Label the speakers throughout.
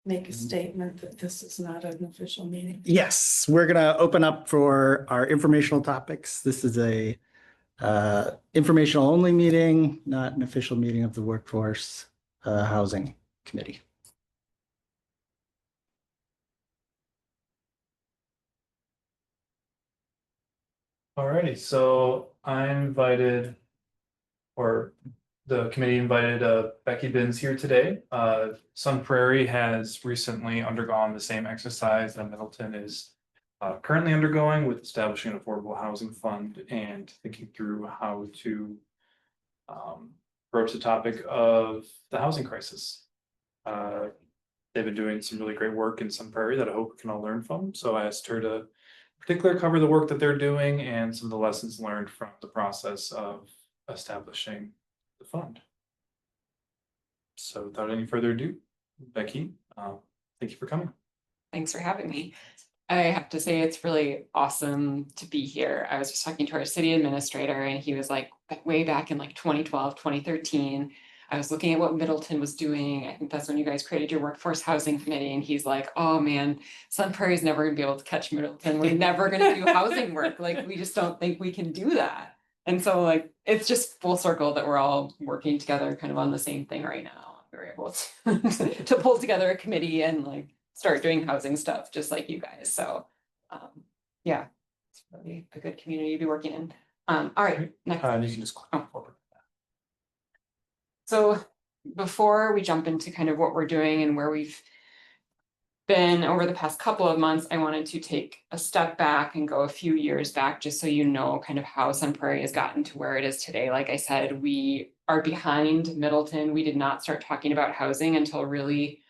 Speaker 1: make a statement that this is not an official meeting?
Speaker 2: Yes, we're going to open up for our informational topics. This is a informational only meeting, not an official meeting of the Workforce Housing Committee.
Speaker 3: Alrighty, so I invited, or the committee invited Becky Binns here today. Sun Prairie has recently undergone the same exercise that Middleton is currently undergoing with establishing an affordable housing fund and thinking through how to broach the topic of the housing crisis. They've been doing some really great work in Sun Prairie that I hope we can all learn from. So I asked her to particularly cover the work that they're doing and some of the lessons learned from the process of establishing the fund. So without any further ado, Becky, thank you for coming.
Speaker 4: Thanks for having me. I have to say it's really awesome to be here. I was just talking to our city administrator and he was like, way back in like 2012, 2013, I was looking at what Middleton was doing. I think that's when you guys created your workforce housing committee. And he's like, oh man, Sun Prairie is never gonna be able to catch Middleton. We're never gonna do housing work. Like, we just don't think we can do that. And so like, it's just full circle that we're all working together kind of on the same thing right now. We're able to, to pull together a committee and like start doing housing stuff just like you guys. So yeah, it's really a good community to be working in. All right, next.
Speaker 3: You can just click forward.
Speaker 4: So before we jump into kind of what we're doing and where we've been over the past couple of months, I wanted to take a step back and go a few years back, just so you know kind of how Sun Prairie has gotten to where it is today. Like I said, we are behind Middleton. We did not start talking about housing until really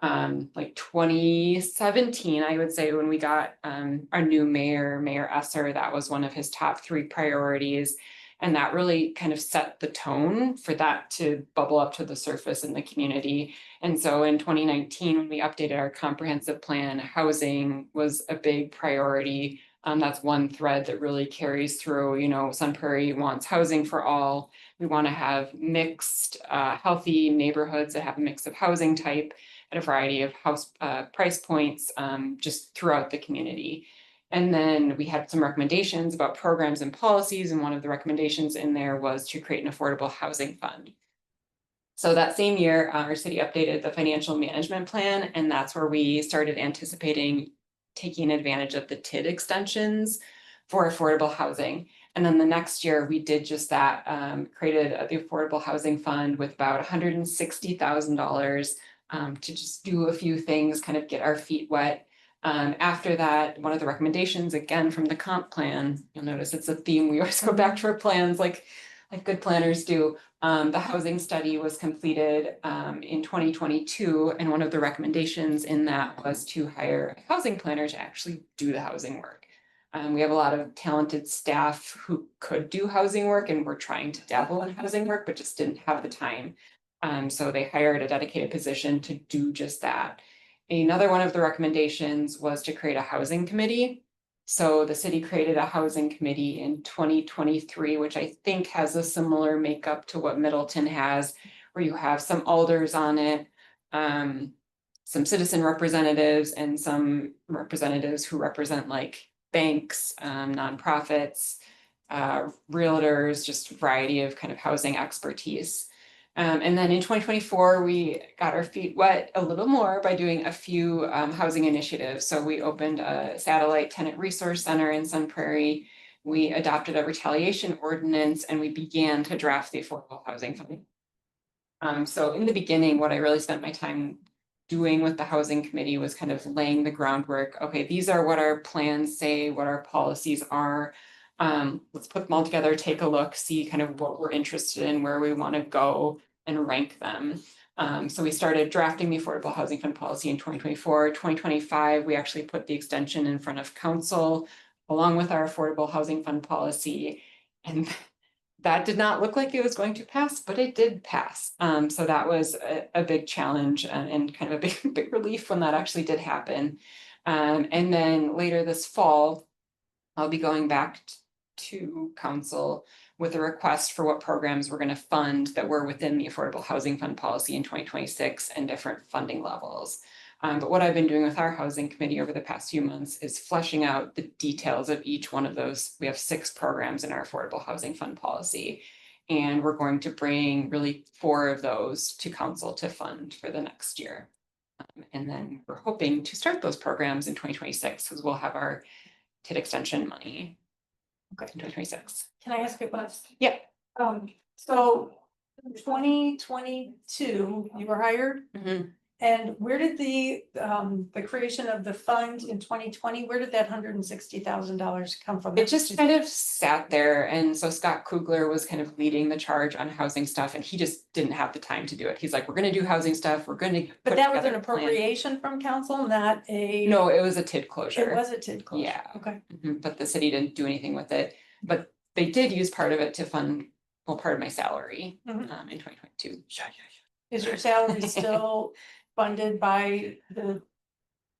Speaker 4: like 2017, I would say, when we got our new Mayor Esser. That was one of his top 3 priorities. And that really kind of set the tone for that to bubble up to the surface in the community. And so in 2019, when we updated our comprehensive plan, housing was a big priority. That's one thread that really carries through. You know, Sun Prairie wants housing for all. We want to have mixed, healthy neighborhoods that have a mix of housing type at a variety of house price points just throughout the community. And then we had some recommendations about programs and policies, and one of the recommendations in there was to create an affordable housing fund. So that same year, our city updated the financial management plan, and that's where we started anticipating taking advantage of the TID extensions for affordable housing. And then the next year we did just that, created the Affordable Housing Fund with about $160,000 to just do a few things, kind of get our feet wet. After that, one of the recommendations, again from the comp plan, you'll notice it's a theme. We always go back to our plans like good planners do. The housing study was completed in 2022, and one of the recommendations in that was to hire a housing planner to actually do the housing work. We have a lot of talented staff who could do housing work and were trying to dabble in housing work, but just didn't have the time. So they hired a dedicated position to do just that. Another one of the recommendations was to create a housing committee. So the city created a housing committee in 2023, which I think has a similar makeup to what Middleton has, where you have some alders on it, some citizen representatives, and some representatives who represent like banks, nonprofits, realtors, just a variety of kind of housing expertise. And then in 2024, we got our feet wet a little more by doing a few housing initiatives. So we opened a satellite tenant resource center in Sun Prairie. We adopted a retaliation ordinance, and we began to draft the Affordable Housing Fund. So in the beginning, what I really spent my time doing with the housing committee was kind of laying the groundwork. Okay, these are what our plans say, what our policies are. Let's put them all together, take a look, see kind of what we're interested in, where we want to go, and rank them. So we started drafting the Affordable Housing Fund policy in 2024. 2025, we actually put the extension in front of council along with our Affordable Housing Fund policy. And that did not look like it was going to pass, but it did pass. So that was a big challenge and kind of a big relief when that actually did happen. And then later this fall, I'll be going back to council with a request for what programs we're going to fund that were within the Affordable Housing Fund policy in 2026 and different funding levels. But what I've been doing with our housing committee over the past few months is fleshing out the details of each one of those. We have 6 programs in our affordable housing fund policy. And we're going to bring really 4 of those to council to fund for the next year. And then we're hoping to start those programs in 2026 because we'll have our TID extension money. Okay, in 2026.
Speaker 1: Can I ask a question?
Speaker 4: Yeah.
Speaker 1: So 2022, you were hired,
Speaker 4: Mhm.
Speaker 1: and where did the creation of the fund in 2020, where did that $160,000 come from?
Speaker 4: It just kind of sat there, and so Scott Kugler was kind of leading the charge on housing stuff, and he just didn't have the time to do it. He's like, we're gonna do housing stuff, we're gonna.
Speaker 1: But
Speaker 4: put
Speaker 1: that was an
Speaker 4: together a plan."
Speaker 1: appropriation from council, not a.
Speaker 4: No, it was a TID closure.
Speaker 1: It was a TID closure.
Speaker 4: Yeah.
Speaker 1: Okay.
Speaker 4: But the city didn't do anything with it, but they did use part of it to fund, well, part of my salary,
Speaker 1: Mhm.
Speaker 4: in 2022.
Speaker 1: Is your salary still funded by the?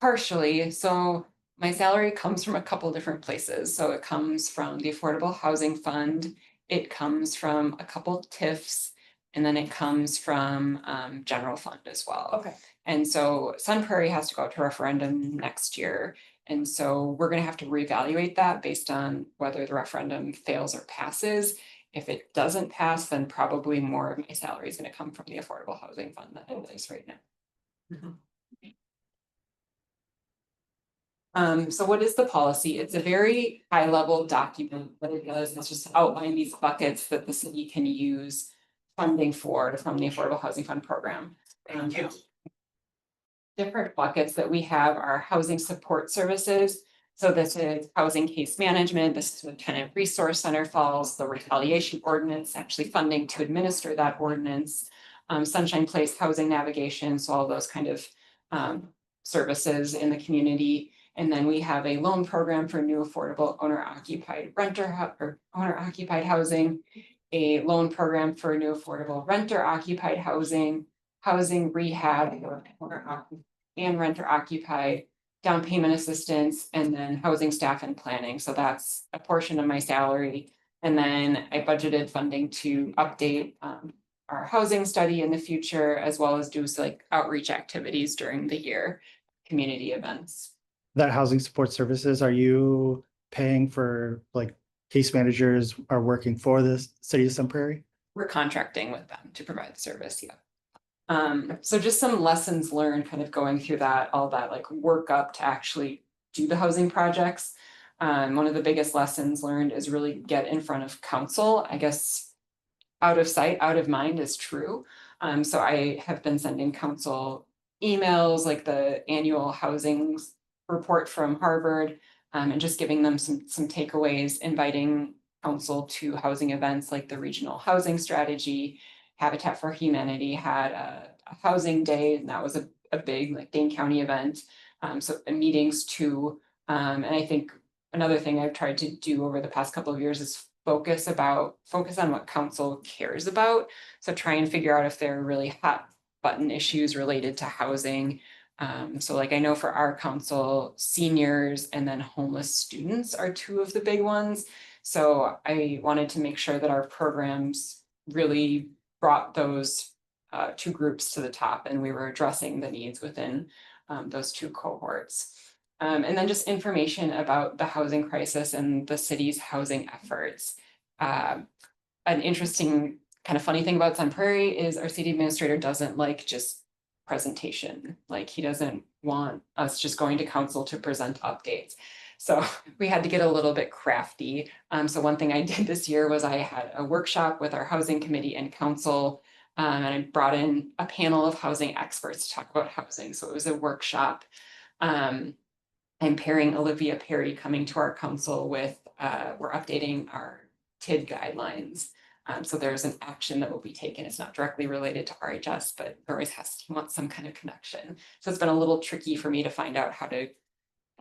Speaker 4: Partially, so my salary comes from a couple different places. So it comes from the Affordable Housing Fund, it comes from a couple TIFs, and then it comes from general fund as well.
Speaker 1: Okay.
Speaker 4: And so Sun Prairie has to go out to referendum next year. And so we're gonna have to reevaluate that based on whether the referendum fails or passes. If it doesn't pass, then probably more of my salary is gonna come from the Affordable Housing Fund than it is right now. So what is the policy? It's a very high level document. What it does is just outline these buckets that the city can use funding for from the Affordable Housing Fund program. Different buckets that we have are housing support services. So this is housing case management. This is what kind of resource center falls, the retaliation ordinance, actually funding to administer that ordinance. Sunshine Place housing navigation, so all those kind of services in the community. And then we have a loan program for new affordable owner occupied or owner occupied housing, a loan program for new affordable renter occupied housing, housing rehab, and renter occupied, down payment assistance, and then housing staff and planning. So that's a portion of my salary. And then I budgeted funding to update our housing study in the future, as well as do like outreach activities during the year, community events.
Speaker 2: That housing support services, are you paying for, like, case managers are working for the city of Sun Prairie?
Speaker 4: We're contracting with them to provide the service, yeah. So just some lessons learned kind of going through that, all that like work up to actually do the housing projects. One of the biggest lessons learned is really get in front of council. I guess out of sight, out of mind is true. So I have been sending council emails like the annual housing report from Harvard, and just giving them some takeaways, inviting council to housing events like the regional housing strategy. Habitat for Humanity had a housing day, and that was a big like Dane County event. So meetings too. And I think another thing I've tried to do over the past couple of years is focus on what council cares about. So try and figure out if there are really hot button issues related to housing. So like I know for our council, seniors and then homeless students are 2 of the big ones. So I wanted to make sure that our programs really brought those 2 groups to the top, and we were addressing the needs within those 2 cohorts. And then just information about the housing crisis and the city's housing efforts. An interesting kind of funny thing about Sun Prairie is our city administrator doesn't like just presentation. Like he doesn't want us just going to council to present updates. So we had to get a little bit crafty. So one thing I did this year was I had a workshop with our housing committee and council, and I brought in a panel of housing experts to talk about housing. So it was a workshop. I'm pairing Olivia Perry coming to our council with, we're updating our TID guidelines. So there's an action that will be taken. It's not directly related to RHS, but there always has to want some kind of connection. So it's been a little tricky for me to find out how to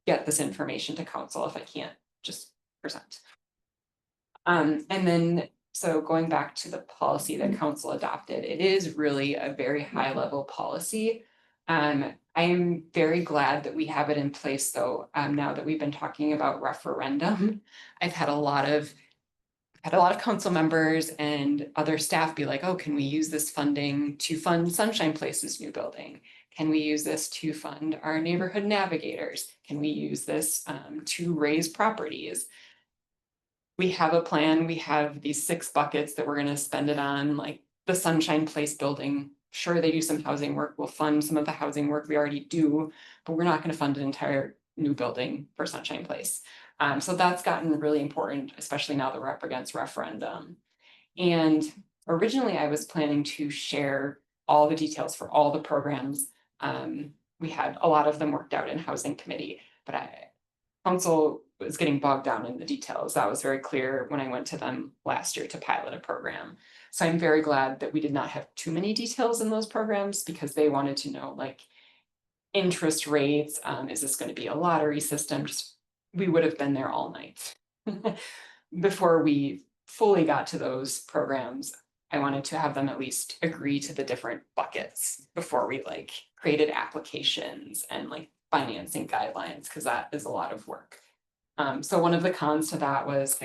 Speaker 4: get this information to council if I can't just present. And then, so going back to the policy that council adopted, it is really a very high level policy. I am very glad that we have it in place though, now that we've been talking about referendum. I've had a lot of council members and other staff be like, oh, can we use this funding to fund Sunshine Place's new building? Can we use this to fund our neighborhood navigators? Can we use this to raise properties? We have a plan. We have these 6 buckets that we're going to spend it on, like the Sunshine Place building. Sure, they do some housing work. We'll fund some of the housing work we already do, but we're not going to fund an entire new building for Sunshine Place. So that's gotten really important, especially now that we're up against referendum. And originally I was planning to share all the details for all the programs. We had a lot of them worked out in housing committee, but council was getting bogged down in the details. That was very clear when I went to them last year to pilot a program. So I'm very glad that we did not have too many details in those programs, because they wanted to know, like, interest rates, is this going to be a lottery system? We would have been there all night. Before we fully got to those programs, I wanted to have them at least agree to the different buckets before we like created applications and like financing guidelines, because that is a lot of work. So one of the cons to that was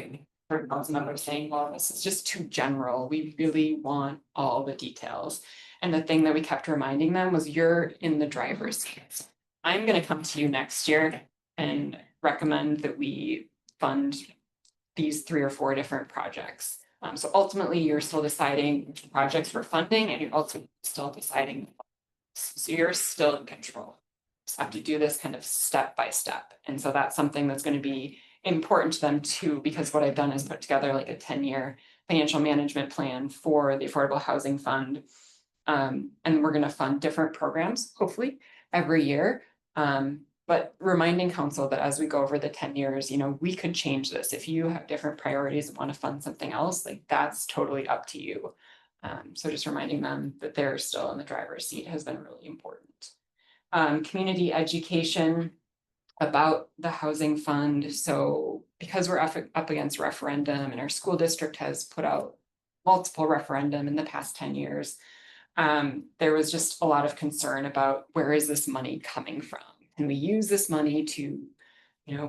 Speaker 4: council members saying, well, this is just too general. We really want all the details. And the thing that we kept reminding them was, you're in the driver's seat. I'm going to come to you next year and recommend that we fund these 3 or 4 different projects. So ultimately, you're still deciding which projects we're funding, and you're also still deciding. So you're still in control. Just have to do this kind of step by step. And so that's something that's going to be important to them too, because what I've done is put together like a 10-year financial management plan for the Affordable Housing Fund. And we're going to fund different programs, hopefully, every year. But reminding council that as we go over the 10 years, we could change this. If you have different priorities and want to fund something else, like that's totally up to you. So just reminding them that they're still in the driver's seat has been really important. Community education about the housing fund. So because we're up against referendum, and our school district has put out multiple referendum in the past 10 years, there was just a lot of concern about, where is this money coming from? Can we use this money to,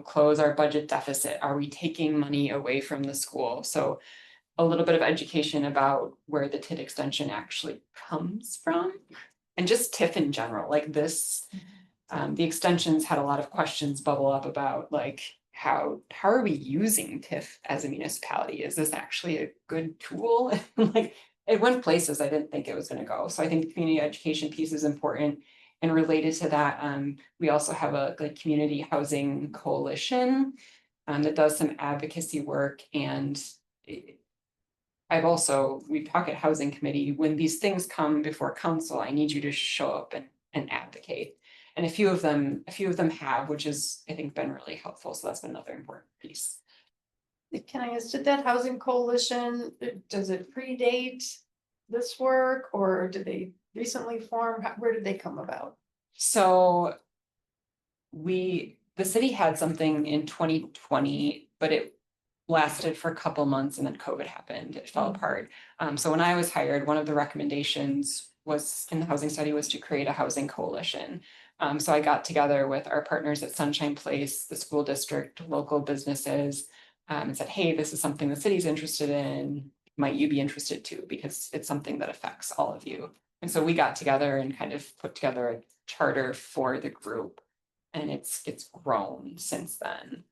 Speaker 4: close our budget deficit? Are we taking money away from the school? So a little bit of education about where the TID extension actually comes from, and just TIF in general, like this. The extensions had a lot of questions bubble up about, like, how are we using TIF as a municipality? Is this actually a good tool? Like, it went places I didn't think it was going to go. So I think the community education piece is important. And related to that, we also have a community housing coalition that does some advocacy work. And we talk at housing committee, when these things come before council, I need you to show up and advocate. And a few of them have, which has, I think, been really helpful. So that's been another important piece.
Speaker 1: Can I ask, did that housing coalition, does it predate this work, or did they recently form? Where did they come about?
Speaker 4: So the city had something in 2020, but it lasted for a couple months, and then COVID happened. It fell apart. So when I was hired, one of the recommendations was in the housing study was to create a housing coalition. So I got together with our partners at Sunshine Place, the school district, local businesses, and said, hey, this is something the city's interested in. Might you be interested too? Because it's something that affects all of you. And so we got together and kind of put together a charter for the group, and it's grown since then.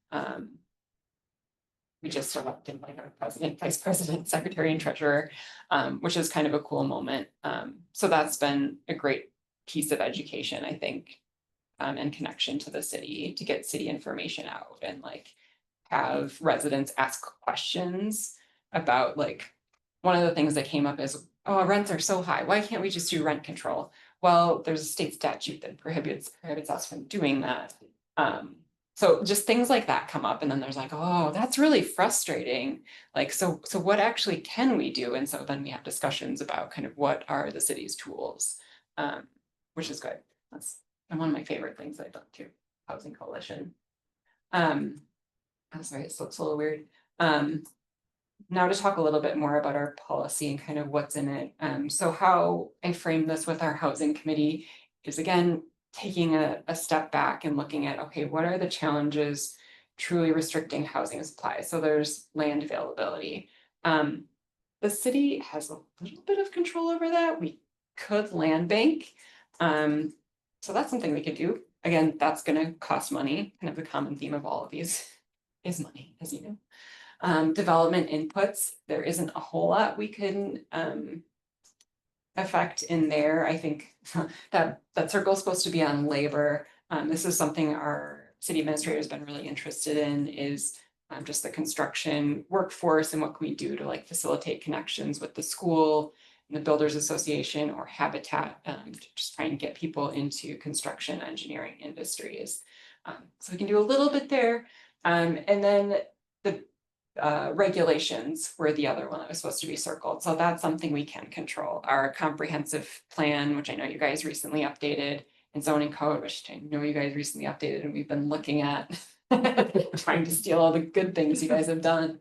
Speaker 4: We just elected like our president, vice president, secretary, and treasurer, which is kind of a cool moment. So that's been a great piece of education, I think, and connection to the city, to get city information out and like have residents ask questions about, like, one of the things that came up is, oh, rents are so high. Why can't we just do rent control? Well, there's a state statute that prohibits us from doing that. So just things like that come up, and then there's like, oh, that's really frustrating. Like, so what actually can we do? And so then we have discussions about kind of what are the city's tools, which is good. That's one of my favorite things I've done too, housing coalition. I'm sorry, it looks a little weird. Now to talk a little bit more about our policy and kind of what's in it. So how I frame this with our housing committee is, again, taking a step back and looking at, okay, what are the challenges truly restricting housing supply? So there's land availability. The city has a little bit of control over that. We could land bank. So that's something we could do. Again, that's gonna cost money, kind of the common theme of all of these is money, as you know. Development inputs, there isn't a whole lot we can affect in there. I think that circle is supposed to be on labor. This is something our city administrator has been really interested in, is just the construction workforce and what can we do to like facilitate connections with the school, and the Builders Association or Habitat, to just try and get people into construction engineering industries. So we can do a little bit there. And then the regulations were the other one that was supposed to be circled. So that's something we can control. Our comprehensive plan, which I know you guys recently updated, and zoning code, which I know you guys recently updated, and we've been looking at trying to steal all the good things you guys have done.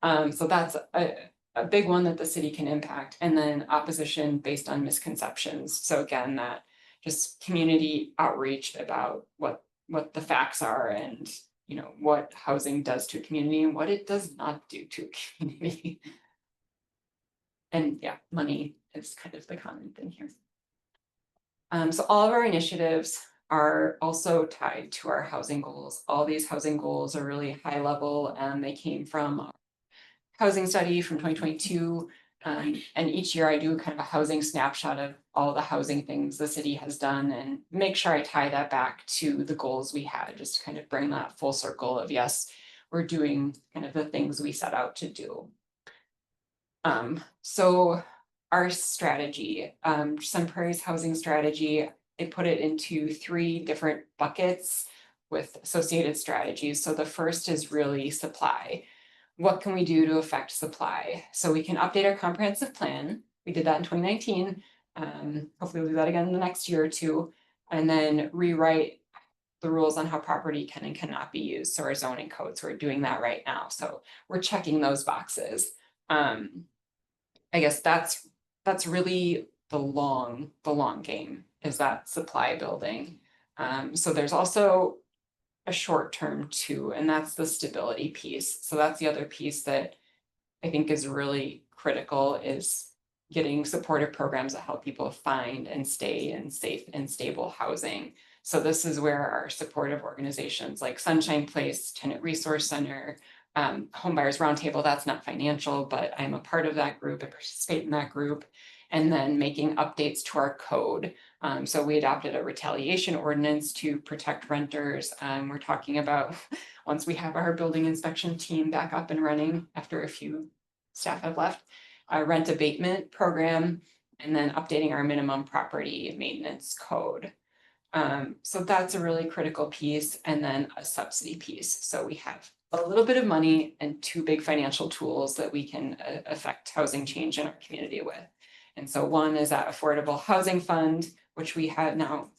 Speaker 4: So that's a big one that the city can impact. And then opposition based on misconceptions. So again, that just community outreach about what the facts are, and you know, what housing does to a community and what it does not do to a community. And yeah, money is kind of the common thing here. So all of our initiatives are also tied to our housing goals. All these housing goals are really high level, and they came from our housing study from 2022. And each year I do kind of a housing snapshot of all the housing things the city has done and make sure I tie that back to the goals we had, just to kind of bring that full circle of, yes, we're doing kind of the things we set out to do. So our strategy, Sun Prairie's housing strategy, I put it into 3 different buckets with associated strategies. So the first is really supply. What can we do to affect supply? So we can update our comprehensive plan. We did that in 2019. Hopefully we'll do that again in the next year or 2, and then rewrite the rules on how property can and cannot be used. So our zoning codes, we're doing that right now. So we're checking those boxes. I guess that's really the long game, is that supply building. So there's also a short term too, and that's the stability piece. So that's the other piece that I think is really critical, is getting supportive programs that help people find and stay in safe and stable housing. So this is where our supportive organizations like Sunshine Place, Tenant Resource Center, Home Buyers Roundtable, that's not financial, but I'm a part of that group, I participate in that group, and then making updates to our code. So we adopted a retaliation ordinance to protect renters. We're talking about, once we have our building inspection team back up and running after a few staff have left, a rent abatement program, and then updating our minimum property maintenance code. So that's a really critical piece, and then a subsidy piece. So we have a little bit of money and 2 big financial tools that we can affect housing change in our community with. And so one is that affordable housing fund, which we have now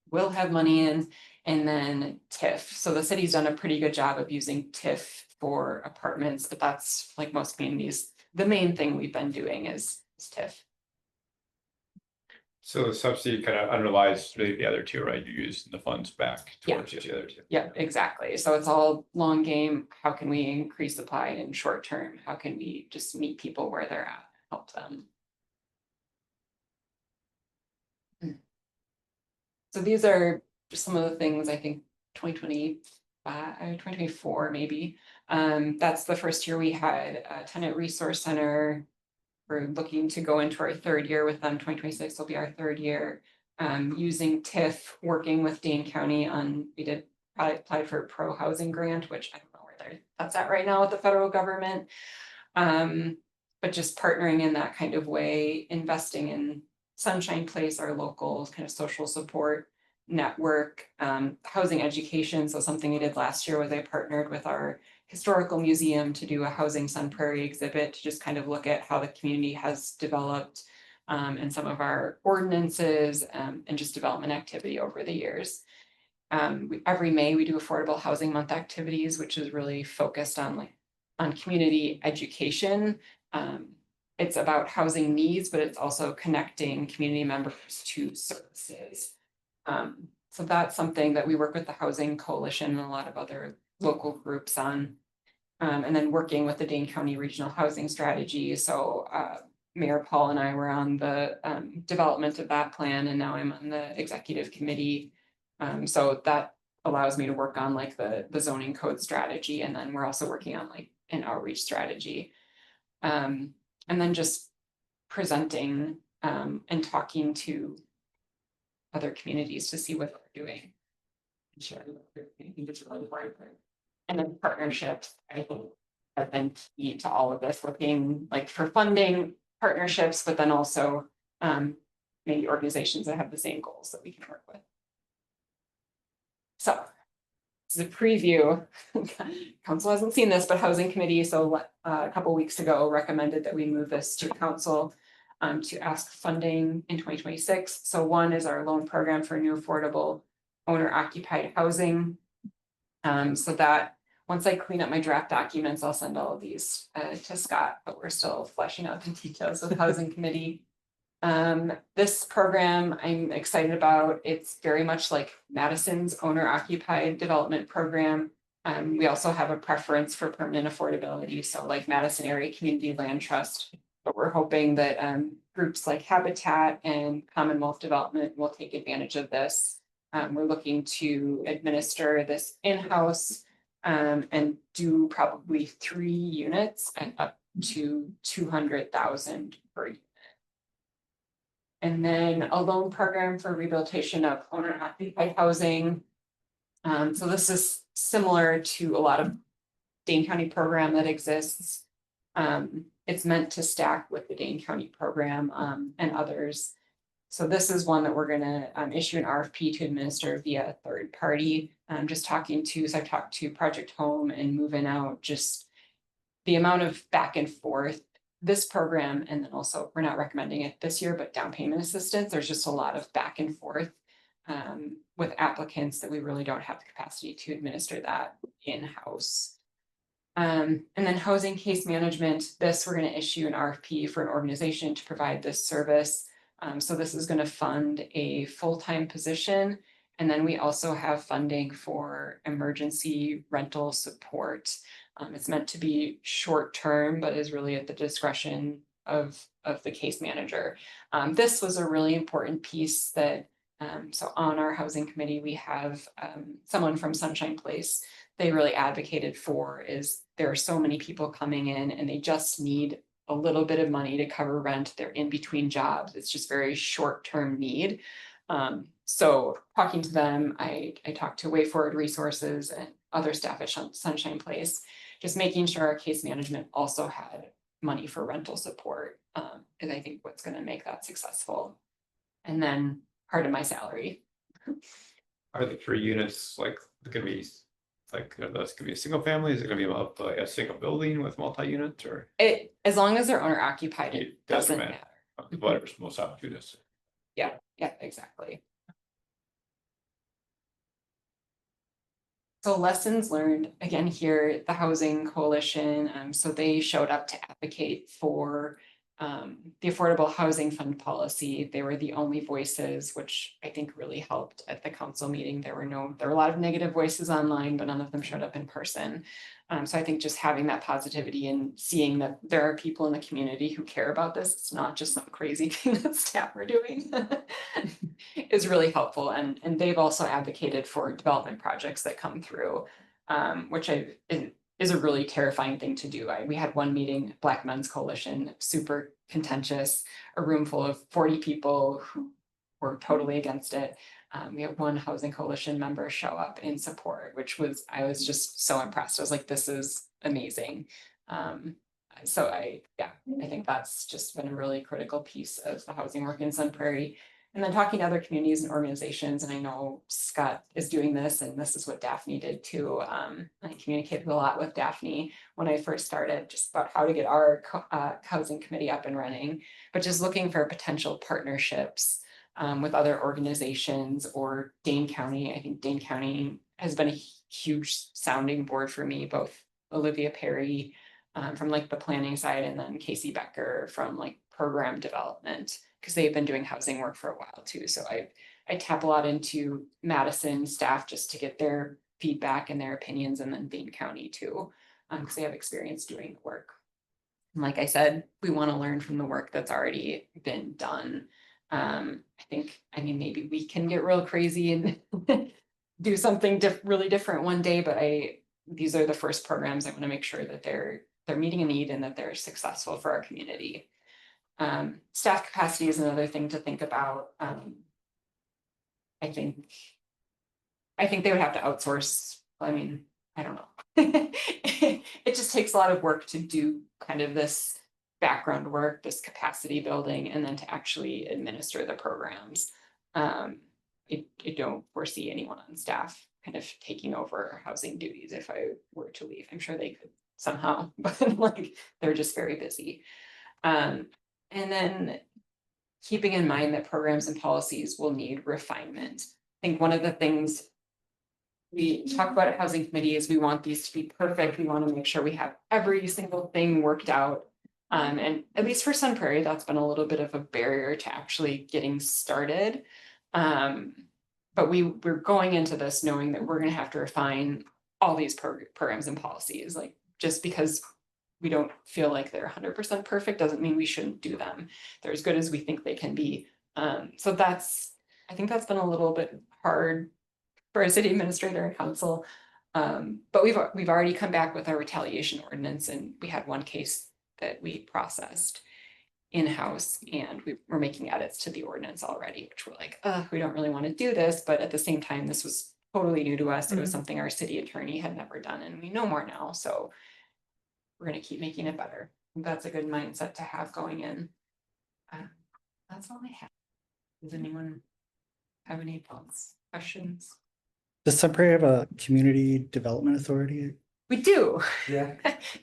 Speaker 4: will have money in, and then TIF. So the city's done a pretty good job of using TIF for apartments, but that's, like most communities, the main thing we've been doing is TIF.
Speaker 5: So the subsidy kind of underlies really the other 2, right? You use the funds back towards the other 2.
Speaker 4: Yeah, exactly. So it's all long game. How can we increase supply in short term? How can we just meet people where they're at, help them? So these are just some of the things I think 2024 maybe. That's the first year we had a Tenant Resource Center. We're looking to go into our 3rd year with them. 2026 will be our 3rd year. Using TIF, working with Dane County on, we did apply for a pro housing grant, which I don't know where that's at right now with the federal government. But just partnering in that kind of way, investing in Sunshine Place, our local kind of social support network, housing education. So something we did last year was I partnered with our historical museum to do a housing Sun Prairie exhibit to just kind of look at how the community has developed, and some of our ordinances, and just development activity over the years. Every May we do Affordable Housing Month activities, which is really focused on community education. It's about housing needs, but it's also connecting community members to services. So that's something that we work with the Housing Coalition and a lot of other local groups on. And then working with the Dane County Regional Housing Strategy. So Mayor Paul and I were on the development of that plan, and now I'm on the executive committee. So that allows me to work on like the zoning code strategy, and then we're also working on like an outreach strategy. And then just presenting and talking to other communities to see what they're doing. And sharing what they're doing. I think it's really important. And then partnerships, I think, have been key to all of this, looking like for funding partnerships, but then also maybe organizations that have the same goals that we can work with. So this is a preview. Council hasn't seen this, but Housing Committee, so a couple weeks ago, recommended that we move this to council to ask funding in 2026. So one is our loan program for new affordable owner occupied housing. So that once I clean up my draft documents, I'll send all of these to Scott, but we're still fleshing out the details of the Housing Committee. This program I'm excited about. It's very much like Madison's owner occupied development program. We also have a preference for permanent affordability. So like Madison Area Community Land Trust, but we're hoping that groups like Habitat and Commonwealth Development will take advantage of this. We're looking to administer this in-house and do probably 3 units and up to 200,000 per unit. And then a loan program for rehabilitation of owner occupied housing. So this is similar to a lot of Dane County program that exists. It's meant to stack with the Dane County program and others. So this is one that we're gonna issue an RFP to administer via a third party. Just talking to, so I've talked to Project Home and Moving Out, just the amount of back and forth. This program, and then also we're not recommending it this year, but down payment assistance, there's just a lot of back and forth with applicants that we really don't have the capacity to administer that in-house. And then housing case management, this we're going to issue an RFP for an organization to provide this service. So this is going to fund a full-time position. And then we also have funding for emergency rental support. It's meant to be short-term, but is really at the discretion of the case manager. This was a really important piece that, so on our housing committee, we have someone from Sunshine Place. They really advocated for is there are so many people coming in and they just need a little bit of money to cover rent. They're in between jobs. It's just very short-term need. So talking to them, I talked to Way Forward Resources and other staff at Sunshine Place, just making sure our case management also had money for rental support is I think what's going to make that successful. And then part of my salary.
Speaker 5: Are the 3 units like gonna be like that's gonna be a single family? Is it gonna be up like a single building with multi-units or?
Speaker 4: It as long as they're owner occupied, it doesn't
Speaker 5: matter.
Speaker 4: matter.
Speaker 5: Whatever's most opportunist.
Speaker 4: Yeah, exactly. So lessons learned, again, here, the Housing Coalition, so they showed up to advocate for the Affordable Housing Fund policy. They were the only voices, which I think really helped at the council meeting. There were a lot of negative voices online, but none of them showed up in person. So I think just having that positivity and seeing that there are people in the community who care about this, it's not just some crazy thing that staff are doing, is really helpful. And they've also advocated for development projects that come through, which is a really terrifying thing to do. We had one meeting, Black Men's Coalition, super contentious, a room full of 40 people who were totally against it. We had one Housing Coalition member show up in support, I was just so impressed. I was like, this is amazing. So I think that's just been a really critical piece of the housing work in Sun Prairie. And then talking to other communities and organizations, and I know Scott is doing this, and this is what Daphne did too. I communicated a lot with Daphne when I first started, just about how to get our housing committee up and running, but just looking for potential partnerships with other organizations or Dane County. I think Dane County has been a huge sounding board for me, both Olivia Perry from like the planning side, and then Casey Becker from like program development, because they've been doing housing work for a while too. So I tap a lot into Madison staff just to get their feedback and their opinions, and then Dane County too, because they have experience doing the work. And like I said, we want to learn from the work that's already been done. I mean, maybe we can get real crazy and do something really different one day, but these are the first programs I want to make sure that they're meeting a need and that they're successful for our community. Staff capacity is another thing to think about. I think they would have to outsource. I mean, I don't know. It just takes a lot of work to do kind of this background work, this capacity building, and then to actually administer the programs. I don't foresee anyone on staff kind of taking over housing duties if I were to leave. I'm sure they could somehow, but like they're just very busy. And then keeping in mind that programs and policies will need refinement. I think one of the things we talk about at housing committee is we want these to be perfect. We want to make sure we have every single thing worked out. And at least for Sun Prairie, that's been a little bit of a barrier to actually getting started. But we're going into this knowing that we're going to have to refine all these programs and policies. Like, just because we don't feel like they're 100% perfect doesn't mean we shouldn't do them. They're as good as we think they can be. So I think that's been a little bit hard for a city administrator and council. But we've already come back with our retaliation ordinance, and we had one case that we processed in-house, and we're making edits to the ordinance already, which we're like, we don't really want to do this, but at the same time, this was totally new to us. It was something our city attorney had never done, and we know more now, so we're going to keep making it better. That's a good mindset to have going in. That's all I have. Does anyone have any thoughts, questions?
Speaker 2: Does Sun Prairie have a community development authority?
Speaker 4: We do.
Speaker 2: Yeah.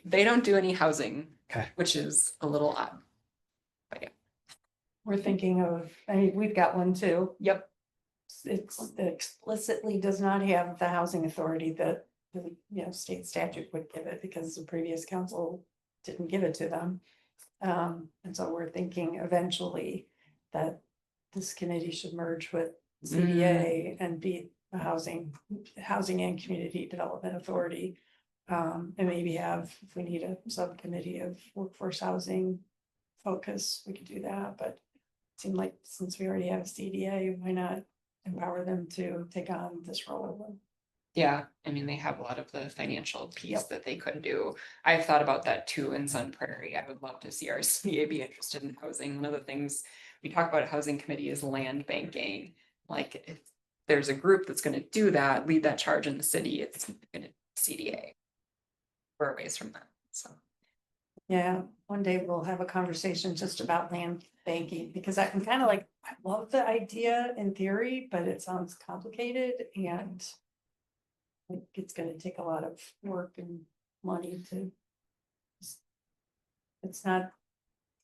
Speaker 4: They don't do any housing,
Speaker 2: Okay.
Speaker 4: which is a little odd. But yeah.
Speaker 1: We're thinking of, I mean, we've got one too.
Speaker 4: Yep.
Speaker 1: It explicitly does not have the housing authority that the, state statute would give it, because the previous council didn't give it to them. And so we're thinking eventually that this committee should merge with CDA and be a housing and community development authority. And maybe have, if we need a subcommittee of workforce housing focus, we could do that. But it seemed like since we already have a CDA, why not empower them to take on this role?
Speaker 4: Yeah, I mean, they have a lot of the financial piece that they could do. I've thought about that too in Sun Prairie. I would love to see our CDA be interested in housing. One of the things we talk about at housing committee is land banking. Like, if there's a group that's going to do that, lead that charge in the city, it's going to CDA. We're a ways from that. So
Speaker 1: yeah, one day we'll have a conversation just about land banking, because I'm kind of like, I love the idea in theory, but it sounds complicated, and it's going to take a lot of work and money to. It's not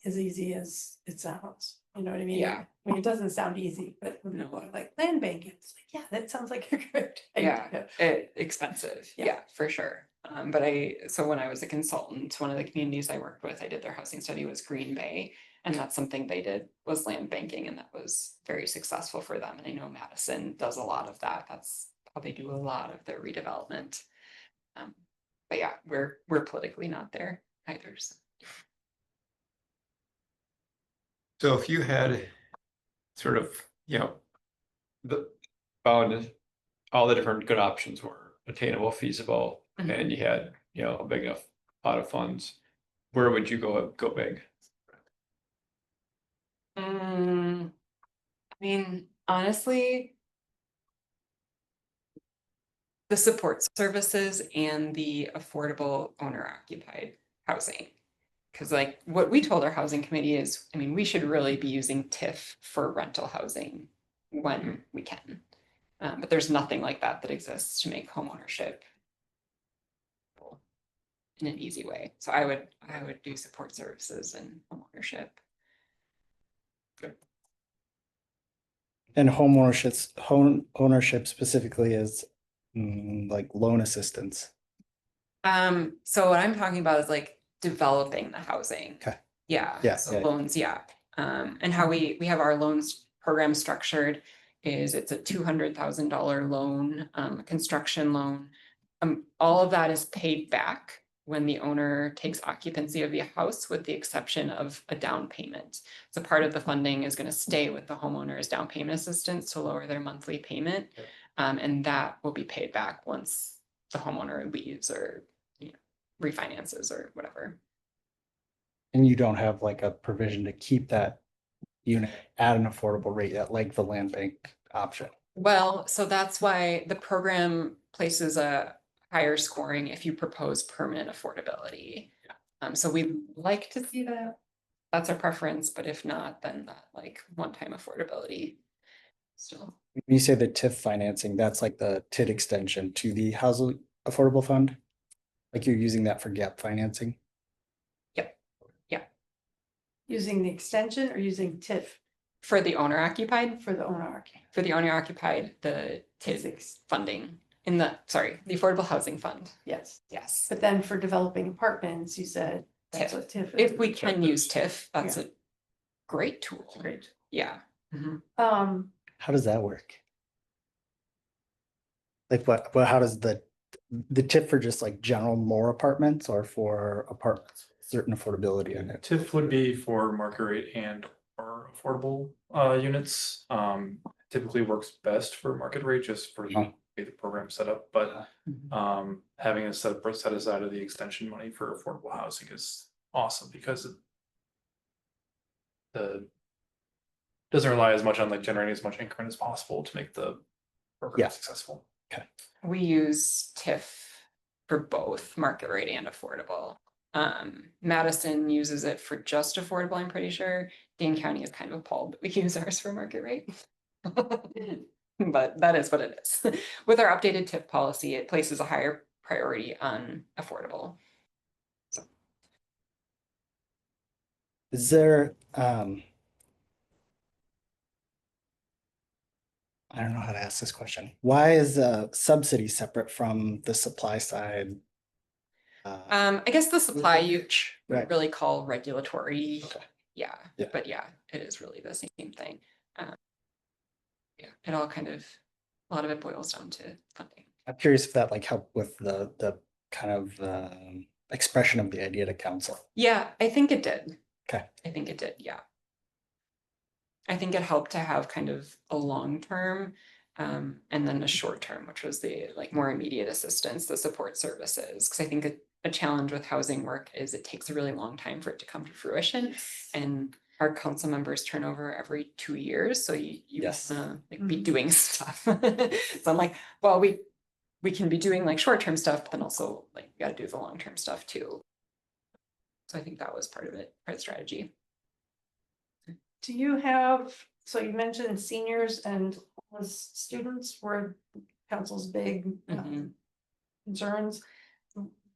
Speaker 1: as easy as it sounds. You know what I mean?
Speaker 4: Yeah.
Speaker 1: I mean, it doesn't sound easy, but
Speaker 4: No.
Speaker 1: like land banking, it's like, yeah, that sounds like a good idea.
Speaker 4: Expensive.
Speaker 1: Yeah.
Speaker 4: Yeah, for sure. But so when I was a consultant, one of the communities I worked with, I did their housing study was Green Bay. And that's something they did was land banking, and that was very successful for them. And I know Madison does a lot of that. That's how they do a lot of their redevelopment. But yeah, we're politically not there either.
Speaker 5: So if you had sort of, found all the different good options were attainable, feasible, and you had, a big enough pot of funds, where would you go big?
Speaker 4: I mean, honestly, the support services and the affordable owner occupied housing. Because like what we told our housing committee is, I mean, we should really be using TIF for rental housing when we can. But there's nothing like that exists to make homeownership in an easy way. So I would do support services and homeownership.
Speaker 2: And home ownership specifically is like loan assistance.
Speaker 4: So what I'm talking about is like developing the housing.
Speaker 2: Okay.
Speaker 4: Yeah.
Speaker 2: Yeah,
Speaker 4: So
Speaker 2: yeah.
Speaker 4: loans, yeah. And how we have our loans program structured is it's a $200,000 loan, a construction loan. All of that is paid back when the owner takes occupancy of the house, with the exception of a down payment. So part of the funding is going to stay with the homeowner's down payment assistance to lower their monthly payment. And that will be paid back once the homeowner leaves or, you know, refinances or whatever.
Speaker 2: And you don't have like a provision to keep that unit at an affordable rate yet, like the land bank option.
Speaker 4: Well, so that's why the program places a higher scoring if you propose permanent affordability. So we'd like to see that. That's our preference, but if not, then that like one-time affordability. Still,
Speaker 2: When you say the TIF financing, that's like the TID extension to the housing affordable fund? Like you're using that for gap financing?
Speaker 1: Using the extension or using TIF
Speaker 4: for the owner occupied,
Speaker 1: for the owner occupied?
Speaker 4: for the owner occupied, the TID
Speaker 1: Six.
Speaker 4: funding in the, sorry, the Affordable Housing Fund.
Speaker 1: Yes,
Speaker 4: Yes.
Speaker 1: but then for developing apartments, you said that's
Speaker 4: TIF.
Speaker 1: what TIF is.
Speaker 4: If we can use TIF, that's a great tool.
Speaker 1: Great.
Speaker 4: Yeah. Mhm.
Speaker 2: How does that work? Like how does the TIF for just like general more apartments or for apartments, with certain affordability in it?
Speaker 3: TIF would be for market rate and or affordable units. Typically works best for market rate just for the way the program set up, but having a set aside of the extension money for affordable housing is awesome because the doesn't rely as much on like generating as much increment as possible to make the program successful.
Speaker 4: We use TIF for both market rate and affordable. Madison uses it for just affordable, I'm pretty sure. Dane County is kind of appalled that we use ours for market rate. But that is what it is. With our updated TIF policy, it places a higher priority on affordable.
Speaker 2: Is there, I don't know how to ask this question. Why is the subsidy separate from the supply side?
Speaker 4: I guess the supply you would
Speaker 2: Right.
Speaker 4: really call regulatory.
Speaker 2: Okay.
Speaker 4: Yeah,
Speaker 2: Yeah.
Speaker 4: but yeah, it is really the same thing. Yeah, it all kind of, a lot of it boils down to funding.
Speaker 2: I'm curious if that like helped with the kind of expression of the idea to council.
Speaker 4: Yeah, I think it did.
Speaker 2: Okay.
Speaker 4: I think it did, yeah. I think it helped to have kind of a long term and then a short term, which was the like more immediate assistance, the support services. Because I think a challenge with housing work is it takes a really long time for it to come to fruition. And our council members turn over every 2 years. So you
Speaker 2: Yes.
Speaker 4: wanna like be doing stuff. So I'm like, well, we can be doing like short-term stuff, but then also like we gotta do the long-term stuff too. So I think that was part of it, part of the strategy.
Speaker 1: Do you have, so you mentioned seniors and homeless students were council's big concerns.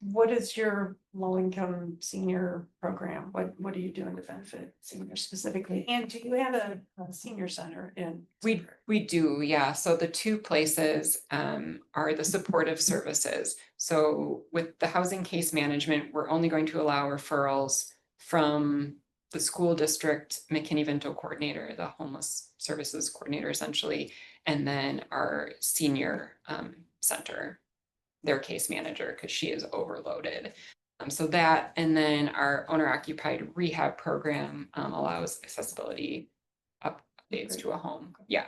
Speaker 1: What is your low-income senior program? What are you doing to benefit seniors specifically? And do you have a senior center in?
Speaker 4: We do, yeah. So the two places are the supportive services. So with the housing case management, we're only going to allow referrals from the school district McKinney-Vento coordinator, the homeless services coordinator essentially, and then our senior center, their case manager, because she is overloaded. So that, and then our owner occupied rehab program allows accessibility updates to a home. Yeah.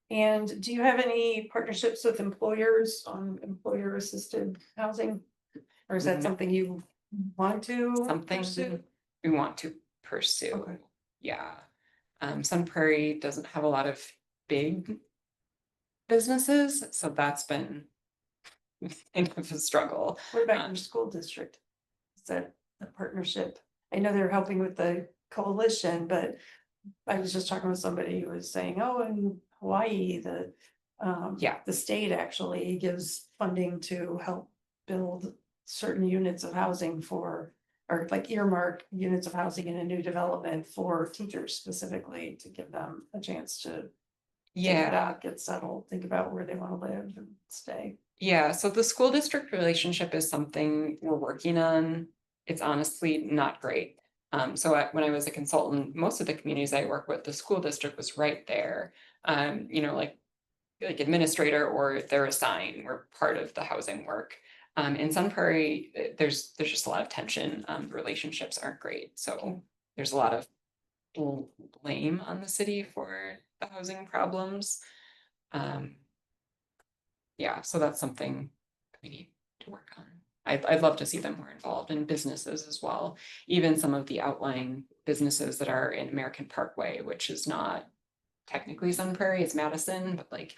Speaker 1: And do you have any partnerships with employers on employer assisted housing? Or is that something you want to pursue?
Speaker 4: We want to pursue.
Speaker 1: Okay.
Speaker 4: Yeah. Sun Prairie doesn't have a lot of big businesses, so that's been kind of a struggle.
Speaker 1: What about your school district? Is that a partnership? I know they're helping with the coalition, but I was just talking with somebody who was saying, oh, in Hawaii, the state actually gives funding to help build certain units of housing for, or like earmark units of housing in a new development for teachers specifically to give them a chance to get out, get settled, think about where they want to live and stay.
Speaker 4: Yeah, so the school district relationship is something we're working on. It's honestly not great. So when I was a consultant, most of the communities I work with, the school district was right there. You know, like administrator or they're assigned, we're part of the housing work. In Sun Prairie, there's just a lot of tension. Relationships aren't great. So there's a lot of blame on the city for the housing problems. Yeah, so that's something we need to work on. I'd love to see them more involved in businesses as well, even some of the outlying businesses that are in American Parkway, which is not technically Sun Prairie, it's Madison, but like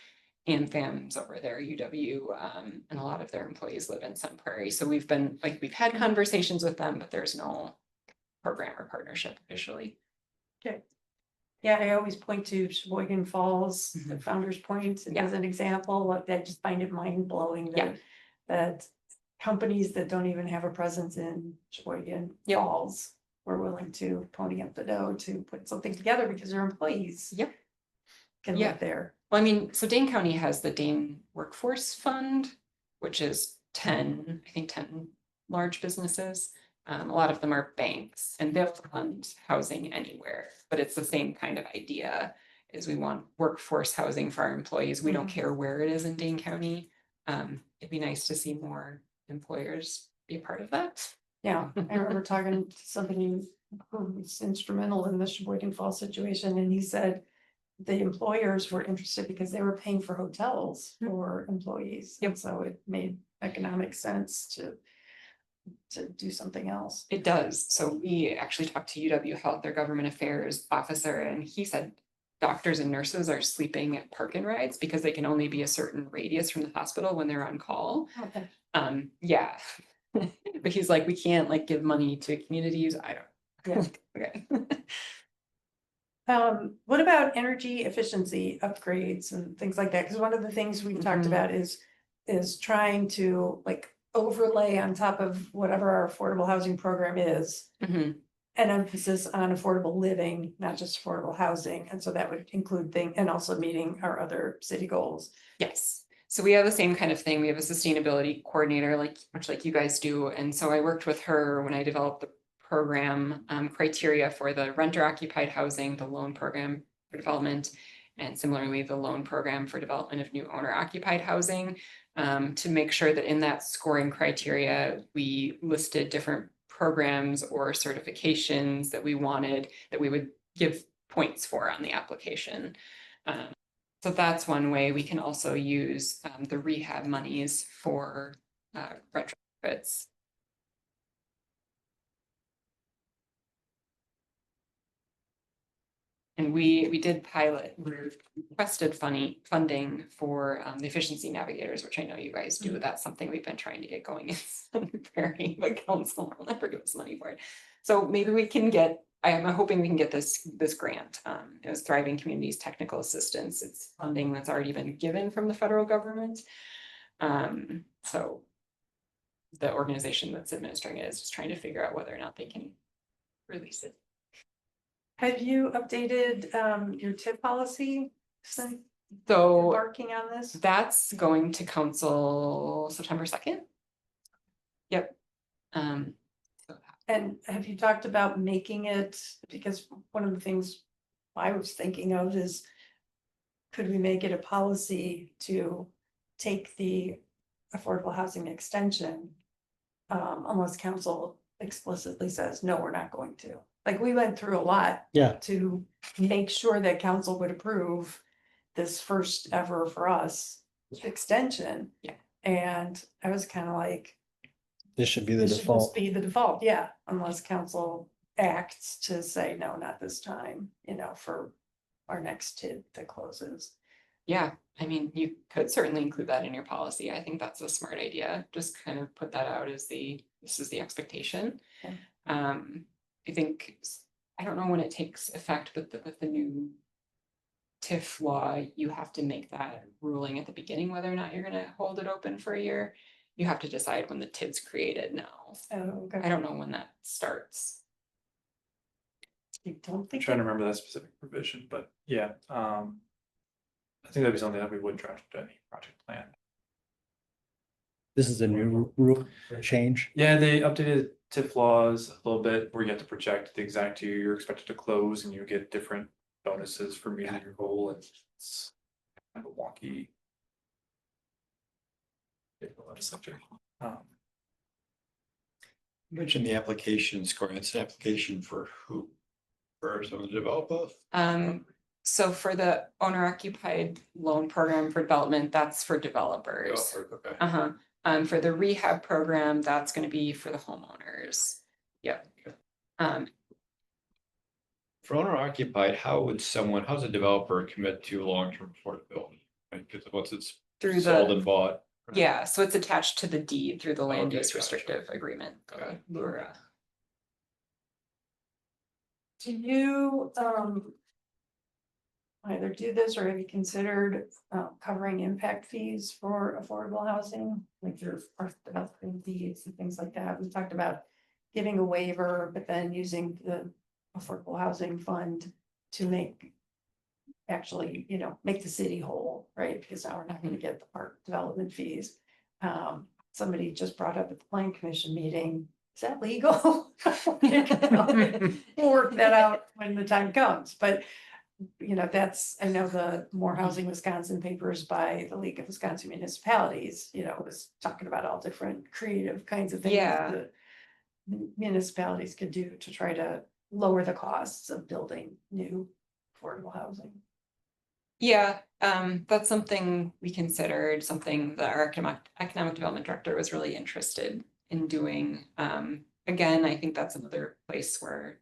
Speaker 4: AmFam's over there, UW, and a lot of their employees live in Sun Prairie. So we've had conversations with them, but there's no program or partnership officially.
Speaker 1: Okay. Yeah, I always point to Sheboygan Falls, the
Speaker 4: Mhm.
Speaker 1: Founder's Point
Speaker 4: Yeah.
Speaker 1: as an example. Like, I just find it mind blowing
Speaker 4: Yeah.
Speaker 1: that companies that don't even have a presence in Sheboygan
Speaker 4: Yep.
Speaker 1: Falls were willing to pony up the dough to put something together because their employees
Speaker 4: Yep.
Speaker 1: can
Speaker 4: Yeah.
Speaker 1: live there.
Speaker 4: Well, I mean, so Dane County has the Dane Workforce Fund, which is 10 large businesses. A lot of them are banks and they'll fund housing anywhere, but it's the same kind of idea. Is we want workforce housing for our employees. We don't
Speaker 1: Mhm.
Speaker 4: care where it is in Dane County. It'd be nice to see more employers be a part of that.
Speaker 1: Yeah, I remember talking to somebody who was instrumental in the Sheboygan Falls situation, and he said the employers were interested because they were paying for hotels for employees. And so it made economic sense to do something else.
Speaker 4: It does. So we actually talked to UW Health, their government affairs officer, and he said doctors and nurses are sleeping at park and rides because they can only be a certain radius from the hospital when they're on call.
Speaker 1: Okay.
Speaker 4: Yeah. But he's like, we can't like give money to communities. I don't. Okay.
Speaker 1: What about energy efficiency upgrades and things like that? Because one of the things we've talked
Speaker 4: Mhm.
Speaker 1: about is trying to like overlay on top of whatever our affordable housing program is,
Speaker 4: Mhm.
Speaker 1: an emphasis on affordable living, not just affordable housing. And so that would include things and also meeting our other city goals.
Speaker 4: Yes. So we have the same kind of thing. We have a sustainability coordinator, like much like you guys do. And so I worked with her when I developed the program criteria for the renter occupied housing, the loan program for development, and similarly the loan program for development of new owner occupied housing, to make sure that in that scoring criteria, we listed different programs or certifications that we wanted that we would give points for on the application. So that's one way. We can also use the rehab monies for retrofits. And we did pilot, we requested funding for the efficiency navigators, which I know you guys do. That's something we've been trying to get going in Sun Prairie, but council will never give us money for it. So maybe we can get, I'm hoping we can get this grant. It was Thriving Communities Technical Assistance. It's funding that's already been given from the federal government. So the organization that's administering it is just trying to figure out whether or not they can release it.
Speaker 1: Have you updated your TIP policy since
Speaker 4: So
Speaker 1: embarking on this?
Speaker 4: that's going to council September 2nd. Yep.
Speaker 1: And have you talked about making it, because one of the things I was thinking of is, could we make it a policy to take the affordable housing extension? Unless council explicitly says, no, we're not going to. Like, we went through a lot
Speaker 2: Yeah,
Speaker 1: to make sure that council would approve this first ever for us extension.
Speaker 4: Yeah.
Speaker 1: And I was kind of like,
Speaker 2: this should be the
Speaker 1: this should
Speaker 2: default.
Speaker 1: just be the default, yeah, unless council acts to say, no, not this time, for our next TID that closes.
Speaker 4: Yeah, I mean, you could certainly include that in your policy. I think that's a smart idea. Just kind of put that out as this is the expectation.
Speaker 1: Yeah.
Speaker 4: I think, I don't know when it takes effect, but with the new TIF law, you have to make that ruling at the beginning, whether or not you're gonna hold it open for a year. You have to decide when the TID's created now.
Speaker 1: Oh, okay.
Speaker 4: I don't know when that starts.
Speaker 1: You don't
Speaker 3: I'm
Speaker 1: think?
Speaker 3: trying to remember that specific provision, but yeah, I think that'd be something that we would draft into any project plan.
Speaker 2: This is a new rule change.
Speaker 3: Yeah, they updated TIF laws a little bit where you have to project the exact year you're expected to close and you get different bonuses for meeting your goal. And it's kind of a wonky legislature.
Speaker 5: You mentioned the application scoring. It's an application for who? For someone to develop a.
Speaker 4: So for the owner occupied loan program for development, that's for developers.
Speaker 5: Okay.
Speaker 4: Uh-huh. For the rehab program, that's gonna be for the homeowners. Yep.
Speaker 5: For owner occupied, how's a developer commit to long-term affordability? Right, because once it's
Speaker 4: Through
Speaker 5: sold
Speaker 4: the,
Speaker 5: and bought. right?
Speaker 4: yeah, so it's attached to the deed through the land
Speaker 5: Okay,
Speaker 4: use
Speaker 5: gotcha.
Speaker 4: restrictive agreement.
Speaker 5: Okay.
Speaker 4: LURA.
Speaker 1: Do you, either do this or have you considered, covering impact fees for affordable housing? Like your first development fees and things like that. We talked about giving a waiver, but then using the affordable housing fund to make. Actually, make the city whole, right? Because now we're not gonna get the park development fees. Somebody just brought up at the plan commission meeting, is that legal? We'll work that out when the time comes, but I know the More Housing Wisconsin papers by the League of Wisconsin Municipalities, was talking about all different creative kinds of things.
Speaker 4: Yeah.
Speaker 1: that municipalities could do to try to lower the costs of building new affordable housing.
Speaker 4: Yeah, that's something we considered, something that our economic development director was really interested in doing. Again, I think that's another place where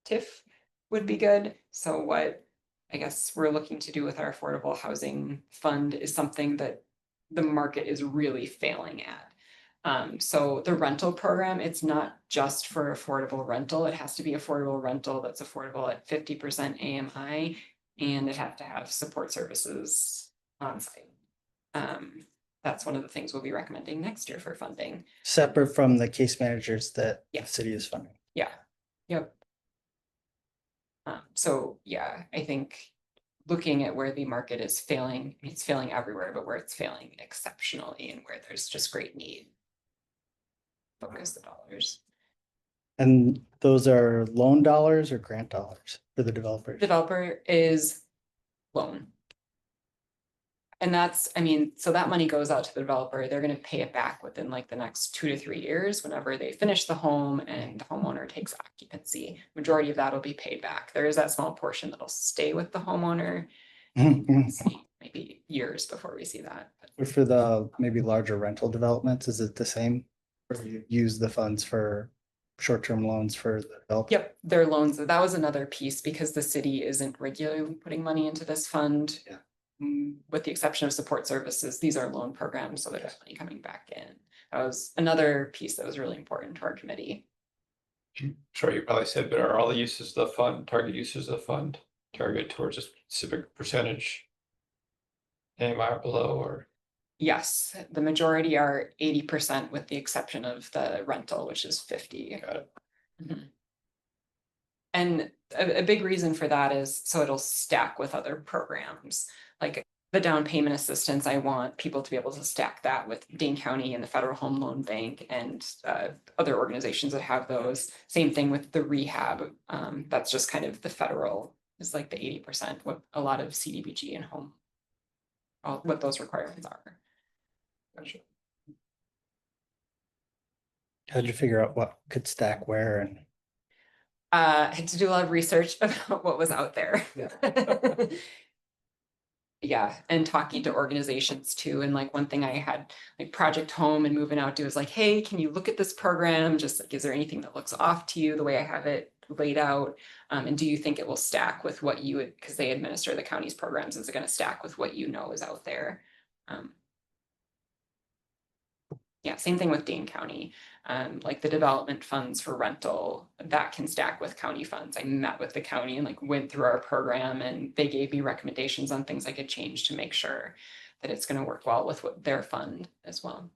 Speaker 4: TIF would be good. So what I guess we're looking to do with our affordable housing fund is something that the market is really failing at. So the rental program, it's not just for affordable rental. It has to be affordable rental that's affordable at 50% AMI. And it have to have support services on site. That's one of the things we'll be recommending next year for funding.
Speaker 2: Separate from the case managers that the
Speaker 4: Yeah.
Speaker 2: city is funding.
Speaker 4: Yeah, yep. So yeah, I think looking at where the market is failing, it's failing everywhere, but where it's failing exceptionally and where there's just great need. Focus the dollars.
Speaker 2: And those are loan dollars or grant dollars for the developers?
Speaker 4: Developer is loan. And that's, so that money goes out to the developer, they're gonna pay it back within like the next 2 to 3 years, whenever they finish the home and the homeowner takes occupancy. Majority of that will be paid back. There is that small portion that'll stay with the homeowner. Maybe years before we see that.
Speaker 2: Or for the maybe larger rental developments, is it the same? Or you use the funds for short-term loans for the developer?
Speaker 4: Yep, their loans, that was another piece because the city isn't regularly putting money into this fund.
Speaker 2: Yeah.
Speaker 4: With the exception of support services, these are loan programs, so there's money coming back in. That was another piece that was really important to our committee.
Speaker 5: Sure, you probably said, but are all the uses of the fund, target uses of the fund, target towards a specific percentage? AMI or below, or?
Speaker 4: Yes, the majority are 80% with the exception of the rental, which is 50.
Speaker 5: Got it.
Speaker 4: Mhm. And a big reason for that is so it'll stack with other programs. Like the down payment assistance, I want people to be able to stack that with Dane County and the Federal Home Loan Bank and other organizations that have those. Same thing with the rehab. That's just kind of the federal is like the 80%, what a lot of CDBG and home, what those requirements are.
Speaker 5: Gotcha.
Speaker 2: How'd you figure out what could stack where and?
Speaker 4: Had to do a lot of research about what was out there.
Speaker 5: Yeah.
Speaker 4: Yeah, and talking to organizations too. And like one thing I had like Project Home and Moving Out do is like, hey, can you look at this program? Just like, is there anything that looks off to you the way I have it laid out? And do you think it will stack with what you would, because they administer the county's programs, is it going to stack with what you know is out there? Yeah, same thing with Dane County. Like the development funds for rental, that can stack with county funds. I met with the county and like went through our program and they gave me recommendations on things I could change to make sure that it's going to work well with what their fund as well.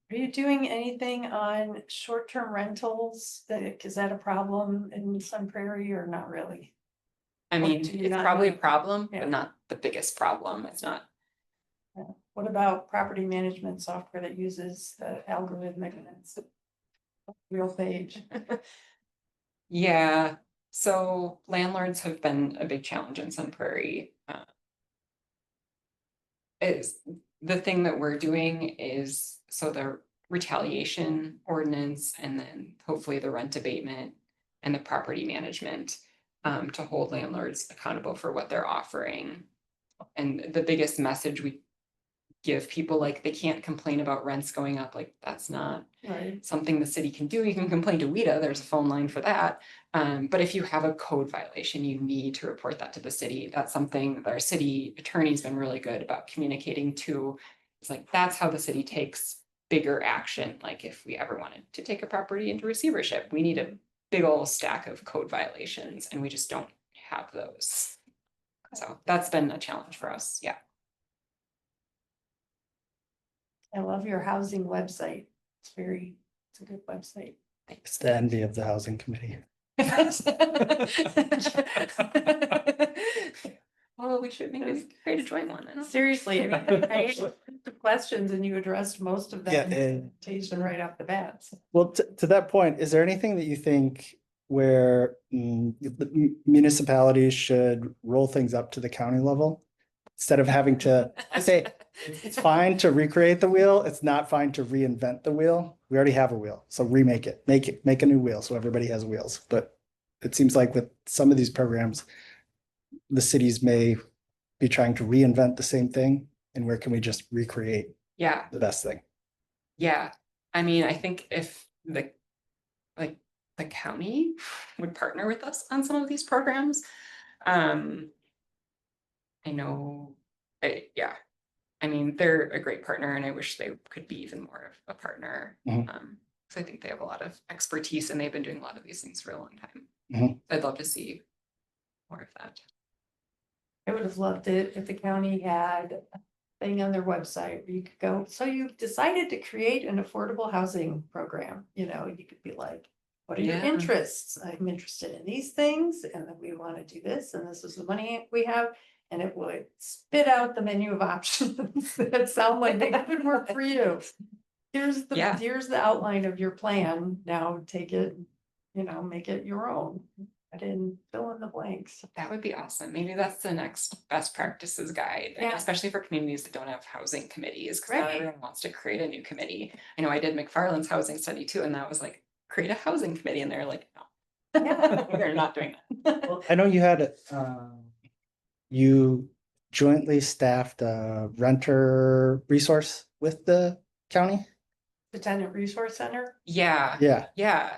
Speaker 1: Are you doing anything on short-term rentals? Is that a problem in Sun Prairie or not really?
Speaker 4: I
Speaker 1: Or
Speaker 4: mean,
Speaker 1: do you
Speaker 4: it's
Speaker 1: not
Speaker 4: probably a
Speaker 1: know?
Speaker 4: problem,
Speaker 1: Yeah.
Speaker 4: but not the biggest problem. It's not.
Speaker 1: What about property management software that uses the algorithmic real page?
Speaker 4: Yeah, so landlords have been a big challenge in Sun Prairie. Is the thing that we're doing is so the retaliation ordinance and then hopefully the rent abatement and the property management. to hold landlords accountable for what they're offering. And the biggest message we give people, like, they can't complain about rents going up, like, that's not
Speaker 1: Right.
Speaker 4: something the city can do. You can complain to WIDA, there's a phone line for that. But if you have a code violation, you need to report that to the city. That's something that our city attorney's been really good about communicating to. It's like, that's how the city takes bigger action. Like, if we ever wanted to take a property into receivership, we need a big old stack of code violations, and we just don't have those. So that's been a challenge for us, yeah.
Speaker 1: I love your housing website. It's a good website.
Speaker 2: It's the envy of the housing committee.
Speaker 4: Well, we should maybe create a joint one. I don't know.
Speaker 1: Seriously, I mean, I asked the questions and you addressed most of them
Speaker 2: Yeah,
Speaker 1: in the presentation right off the bat. So,
Speaker 2: Well, to that point, is there anything that you think where the municipalities should roll things up to the county level? Instead of having to, I say, it's fine to recreate the wheel, it's not fine to reinvent the wheel. We already have a wheel, so remake it, make a new wheel, so everybody has wheels. But it seems like with some of these programs, the cities may be trying to reinvent the same thing, and where can we just recreate
Speaker 4: Yeah,
Speaker 2: the best thing?
Speaker 4: yeah. I mean, I think if the county would partner with us on some of these programs. I know, yeah. I mean, they're a great partner, and I wish they could be even more of a partner.
Speaker 2: Mhm.
Speaker 4: So I think they have a lot of expertise, and they've been doing a lot of these things for a long time.
Speaker 2: Mhm.
Speaker 4: I'd love to see more of that.
Speaker 1: I would have loved it if the county had a thing on their website where you could go, so you've decided to create an affordable housing program, you could be like, what are your
Speaker 4: Yeah.
Speaker 1: interests? I'm interested in these things, and then we want to do this, and this is the money we have. And it would spit out the menu of options that sound like they could work for you.
Speaker 4: Yeah.
Speaker 1: Here's the outline of your plan. Now take it, make it your own. I didn't fill in the blanks.
Speaker 4: That would be awesome. Maybe that's the next best practices guide,
Speaker 1: Yeah.
Speaker 4: especially for communities that don't have housing committees, because not
Speaker 1: Right.
Speaker 4: everyone wants to create a new committee. I know I did McFarland's housing study too, and that was like, create a housing committee, and they're like, no.
Speaker 1: Yeah.
Speaker 4: We're not doing that.
Speaker 2: I know you had, you jointly staffed a renter resource with the county?
Speaker 1: The Tenant Resource Center.
Speaker 4: Yeah,
Speaker 2: Yeah,
Speaker 4: yeah.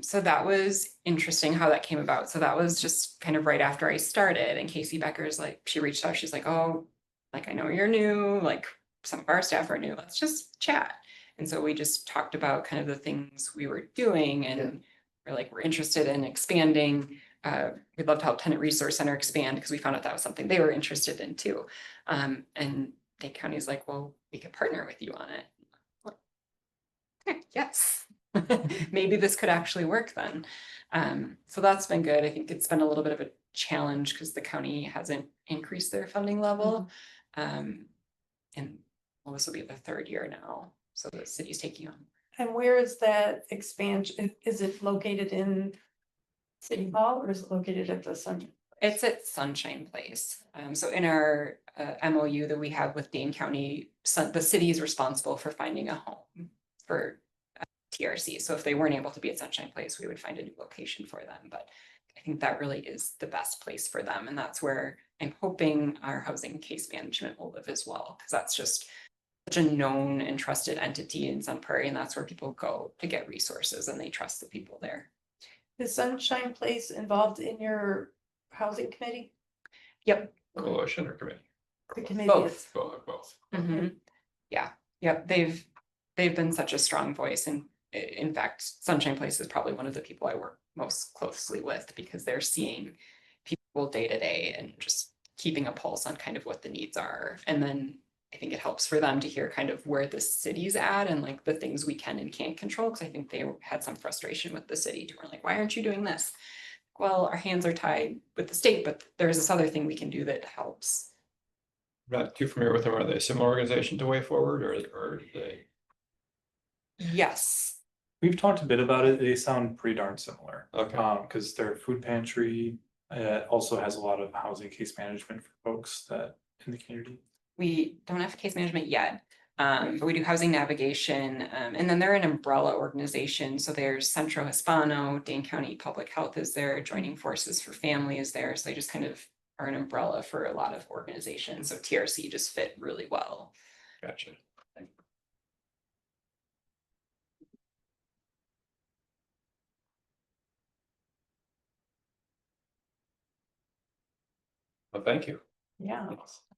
Speaker 4: So that was interesting how that came about. So that was just kind of right after I started, and Casey Becker's like, she reached out, she's like, oh, like, I know you're new, like some of our staff are new, let's just chat. And so we just talked about kind of the things we were doing, and we're like, we're interested in expanding. We'd love to help Tenant Resource Center expand, because we found out that was something they were interested in too. And Dade County's like, well, we could partner with you on it. Okay, yes. Maybe this could actually work then. So that's been good. I think it's been a little bit of a challenge because the county hasn't increased their funding level. And well, this will be the third year now, so the city's taking on.
Speaker 1: And where is that expansion? Is it located in City Hall or is it located at the Sun?
Speaker 4: It's at Sunshine Place. So in our MOU that we have with Dane County, the city is responsible for finding a home for TRC. So if they weren't able to be at Sunshine Place, we would find a new location for them. But I think that really is the best place for them. And that's where I'm hoping our housing case management will live as well, because that's just such a known and trusted entity in Sun Prairie. And that's where people go to get resources, and they trust the people there.
Speaker 1: Is Sunshine Place involved in your housing committee?
Speaker 4: Yep.
Speaker 5: Coalition or committee?
Speaker 1: The committee
Speaker 4: Both.
Speaker 1: is.
Speaker 5: Both.
Speaker 4: Mhm. Yeah, yep, they've been such a strong voice, and in fact, Sunshine Place is probably one of the people I work most closely with, because they're seeing people day to day and just keeping a pulse on kind of what the needs are. And then I think it helps for them to hear kind of where the city's at and like the things we can and can't control, because I think they had some frustration with the city to were like, why aren't you doing this? Well, our hands are tied with the state, but there's this other thing we can do that helps.
Speaker 5: Not too familiar with them. Are they a similar organization to Way Forward, or they?
Speaker 4: Yes.
Speaker 3: We've talked a bit about it. They sound pretty darn similar.
Speaker 5: Okay.
Speaker 3: Because their food pantry also has a lot of housing case management for folks that in the community.
Speaker 4: We don't have case management yet. But we do housing navigation, and then they're an umbrella organization. So there's Centro Hispano, Dane County Public Health is there, Joining Forces for Family is there. So they just kind of are an umbrella for a lot of organizations. So TRC just fit really well.
Speaker 5: Gotcha. Well, thank you.
Speaker 1: Yeah.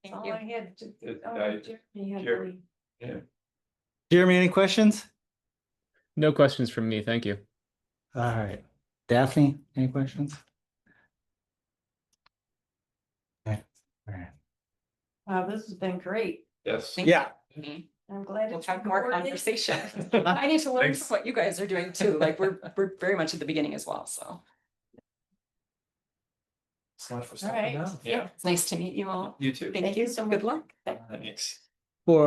Speaker 4: Thank
Speaker 1: All
Speaker 4: you.
Speaker 1: I had to. Jeremy had
Speaker 5: Jeremy.
Speaker 1: the-
Speaker 5: Yeah.
Speaker 2: Jeremy, any questions?
Speaker 6: No questions from me. Thank you.
Speaker 2: All right. Daphne, any questions? Okay. All right.
Speaker 1: Wow, this has been great.
Speaker 5: Yes.
Speaker 4: Thank
Speaker 2: Yeah.
Speaker 4: you.
Speaker 1: I'm glad
Speaker 4: We'll
Speaker 1: it's
Speaker 4: have more
Speaker 1: recorded.
Speaker 4: conversation. I need to learn
Speaker 3: Thanks.
Speaker 4: from what you guys are doing too. Like we're very much at the beginning as well. So
Speaker 3: So much for
Speaker 1: All
Speaker 3: stopping
Speaker 1: right.
Speaker 3: down.
Speaker 5: Yeah.
Speaker 4: it's nice to meet you all.
Speaker 5: You too.
Speaker 4: Thank you.
Speaker 1: so
Speaker 4: Good
Speaker 1: much.
Speaker 4: luck.
Speaker 5: Thanks.
Speaker 2: For